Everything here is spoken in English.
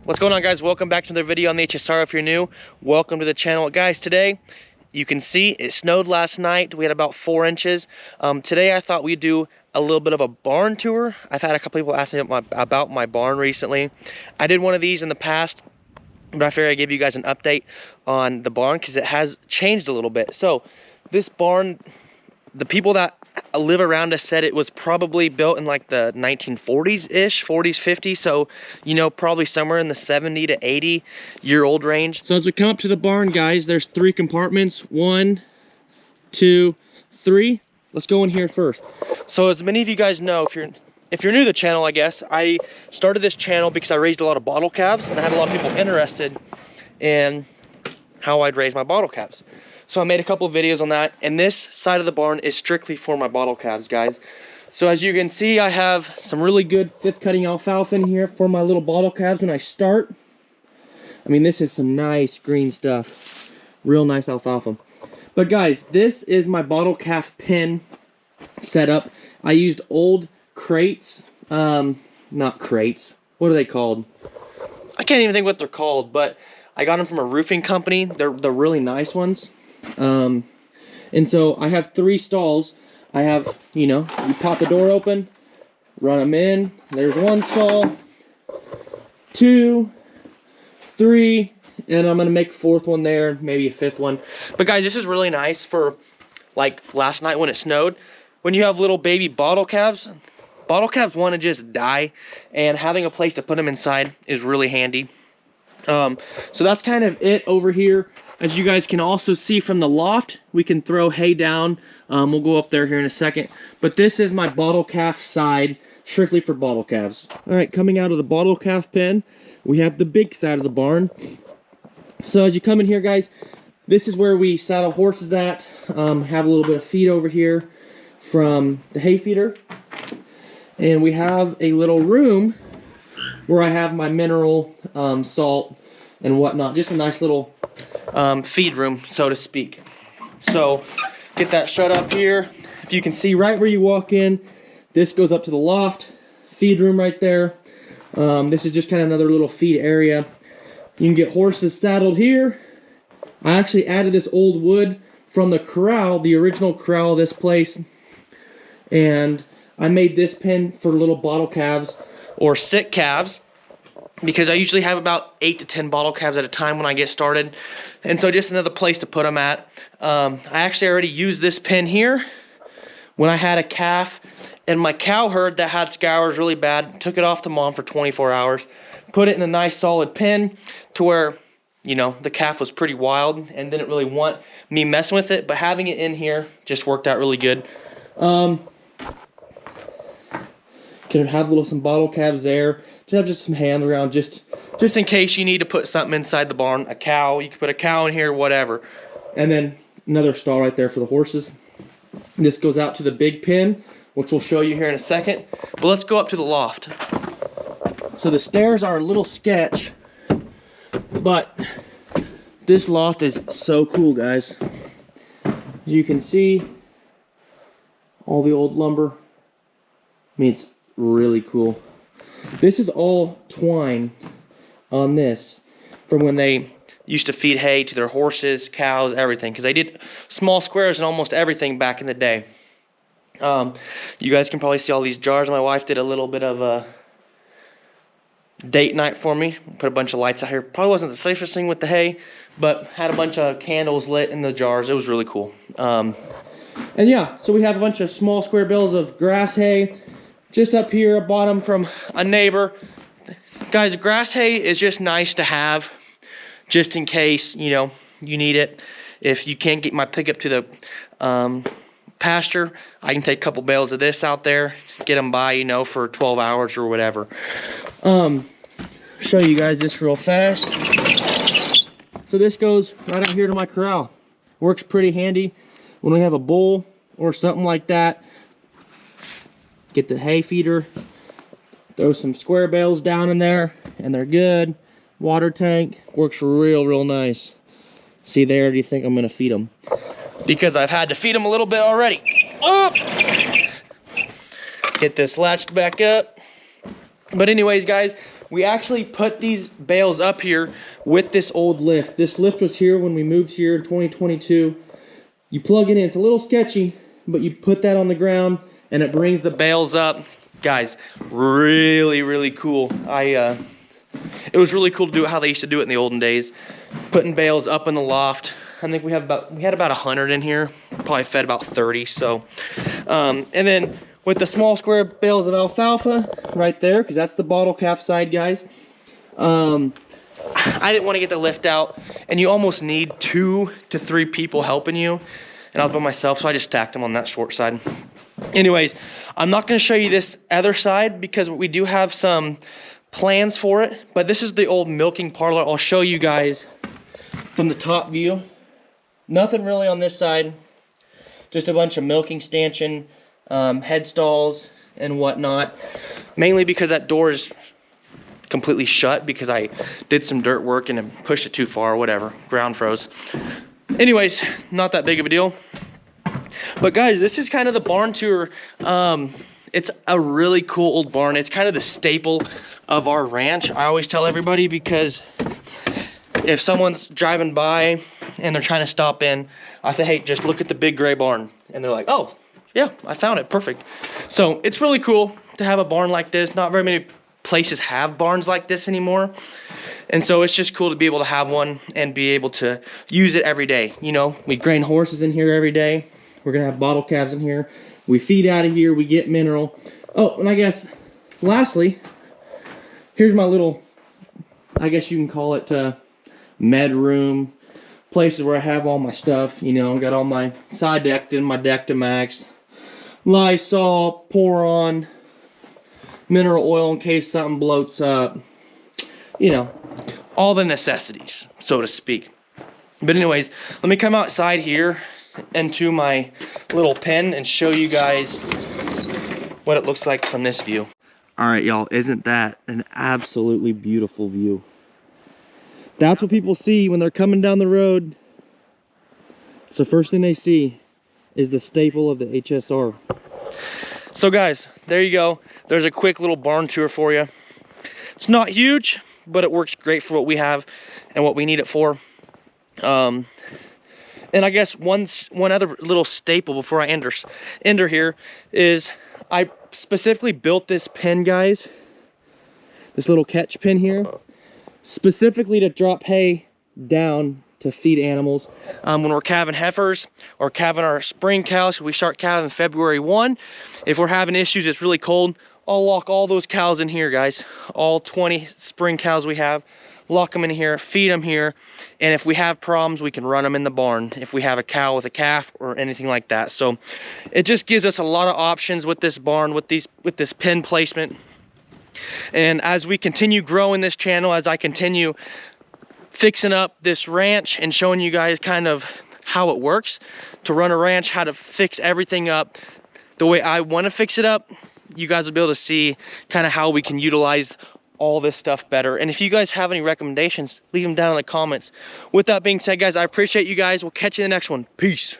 What's going on, guys? Welcome back to another video on the HSR. If you're new, welcome to the channel. Guys, today you can see it snowed last night. We had about 4 inches. Today I thought we'd do a little bit of a barn tour. I've had a couple people ask me about my barn recently. I did one of these in the past, but I figured I'd give you guys an update on the barn because it has changed a little bit. So this barn, the people that live around us said it was probably built in like the 1940s-ish, 40s, 50s. So, you know, probably somewhere in the 70 to 80-year-old range. So as we come up to the barn, guys, there's 3 compartments. 1, 2, 3. Let's go in here first. So as many of you guys know, if you're new to the channel, I guess, I started this channel because I raised a lot of bottle calves and I had a lot of people interested in how I'd raise my bottle calves. So I made a couple of videos on that, and this side of the barn is strictly for my bottle calves, guys. So as you can see, I have some really good 5th cutting alfalfa in here for my little bottle calves when I start. I mean, this is some nice green stuff. Real nice alfalfa. But guys, this is my bottle calf pen setup. I used old crates, not crates. What are they called? I can't even think what they're called, but I got them from a roofing company. They're really nice ones. And so I have 3 stalls. I have, you know, you pop the door open, run them in. There's 1 stall, 2, 3, and I'm gonna make a 4th one there, maybe a 5th one. But guys, this is really nice for like last night when it snowed. When you have little baby bottle calves want to just die, and having a place to put them inside is really handy. So that's kind of it over here. As you guys can also see from the loft, we can throw hay down. We'll go up there here in a second. But this is my bottle calf side, strictly for bottle calves. All right, coming out of the bottle calf pen, we have the big side of the barn. So as you come in here, guys, this is where we saddle horses at. Have a little bit of feed over here from the hay feeder. And we have a little room where I have my mineral salt and whatnot. Just a nice little feed room, so to speak. So get that shut up here. If you can see right where you walk in, this goes up to the loft, feed room right there. This is just kind of another little feed area. You can get horses saddled here. I actually added this old wood from the corral, the original corral of this place, and I made this pen for little bottle calves or sick calves, because I usually have about 8 to 10 bottle calves at a time when I get started. And so just another place to put them at. I actually already used this pen here when I had a calf and my cow herd that had scours really bad. Took it off the mom for 24 hours. Put it in a nice solid pen to where, you know, the calf was pretty wild and didn't really want me messing with it. But having it in here just worked out really good. Can have some bottle calves there. Just some hand around, just in case you need to put something inside the barn. A cow, you can put a cow in here, whatever. And then another stall right there for the horses. And this goes out to the big pen, which we'll show you here in a second. But let's go up to the loft. So the stairs are a little sketch, but this loft is so cool, guys. As you can see, all the old lumber. I mean, it's really cool. This is all twine on this from when they used to feed hay to their horses, cows, everything, because they did small squares and almost everything back in the day. You guys can probably see all these jars. My wife did a little bit of a date night for me. Put a bunch of lights out here. Probably wasn't the safest thing with the hay, but had a bunch of candles lit in the jars. It was really cool. And yeah, so we have a bunch of small square bales of grass hay. Just up here, I bought them from a neighbor. Guys, grass hay is just nice to have, just in case, you know, you need it. If you can't get my pickup to the pasture, I can take a couple bales of this out there, get them by, you know, for 12 hours or whatever. Show you guys this real fast. So this goes right out here to my corral. Works pretty handy when we have a bull or something like that. Get the hay feeder, throw some square bales down in there, and they're good. Water tank works real nice. See there, do you think I'm gonna feed them? Because I've had to feed them a little bit already. Oh! Get this latched back up. But anyways, guys, we actually put these bales up here with this old lift. This lift was here when we moved here in 2022. You plug it in, it's a little sketchy, but you put that on the ground and it brings the bales up. Guys, really cool. It was really cool to do it how they used to do it in the olden days. Putting bales up in the loft. I think we had about 100 in here. Probably fed about 30. So, and then with the small square bales of alfalfa right there, because that's the bottle calf side, guys. I didn't want to get the lift out, and you almost need 2 to 3 people helping you. And I was by myself, so I just stacked them on that short side. Anyways, I'm not going to show you this other side because we do have some plans for it, but this is the old milking parlor. I'll show you guys from the top view. Nothing really on this side, just a bunch of milking stanchion, head stalls and whatnot, mainly because that door is completely shut because I did some dirt work and pushed it too far or whatever, ground froze. Anyways, not that big of a deal. But guys, this is kind of the barn tour. It's a really cool old barn. It's kind of the staple of our ranch. I always tell everybody, because if someone's driving by and they're trying to stop in, I say, hey, just look at the big gray barn. And they're like, oh, yeah, I found it, perfect. So it's really cool to have a barn like this. Not very many places have barns like this anymore. And so it's just cool to be able to have one and be able to use it every day. You know, we grain horses in here every day. We're gonna have bottle calves in here. We feed out of here, we get mineral. Oh, and I guess, lastly, here's my little, I guess you can call it med room, places where I have all my stuff. You know, I got all my Sidectin, my Dectomax, Lysol, Pour-On, mineral oil in case something bloats up. You know, all the necessities, so to speak. But anyways, let me come outside here into my little pen and show you guys what it looks like from this view. All right, y'all, isn't that an absolutely beautiful view? That's what people see when they're coming down the road. It's the first thing they see is the staple of the HSR. So guys, there you go. There's a quick little barn tour for you. It's not huge, but it works great for what we have and what we need it for. And I guess one other little staple before I enter here is I specifically built this pen, guys. This little catch pen here, specifically to drop hay down to feed animals. When we're calving heifers or calving our spring cows, we start calving February 1. If we're having issues, it's really cold, I'll lock all those cows in here, guys. All 20 spring cows we have. Lock them in here, feed them here, and if we have problems, we can run them in the barn if we have a cow with a calf or anything like that. So it just gives us a lot of options with this barn, with this pen placement. And as we continue growing this channel, as I continue fixing up this ranch and showing you guys kind of how it works to run a ranch, how to fix everything up the way I want to fix it up, you guys will be able to see kind of how we can utilize all this stuff better. And if you guys have any recommendations, leave them down in the comments. With that being said, guys, I appreciate you guys. We'll catch you in the next one. Peace.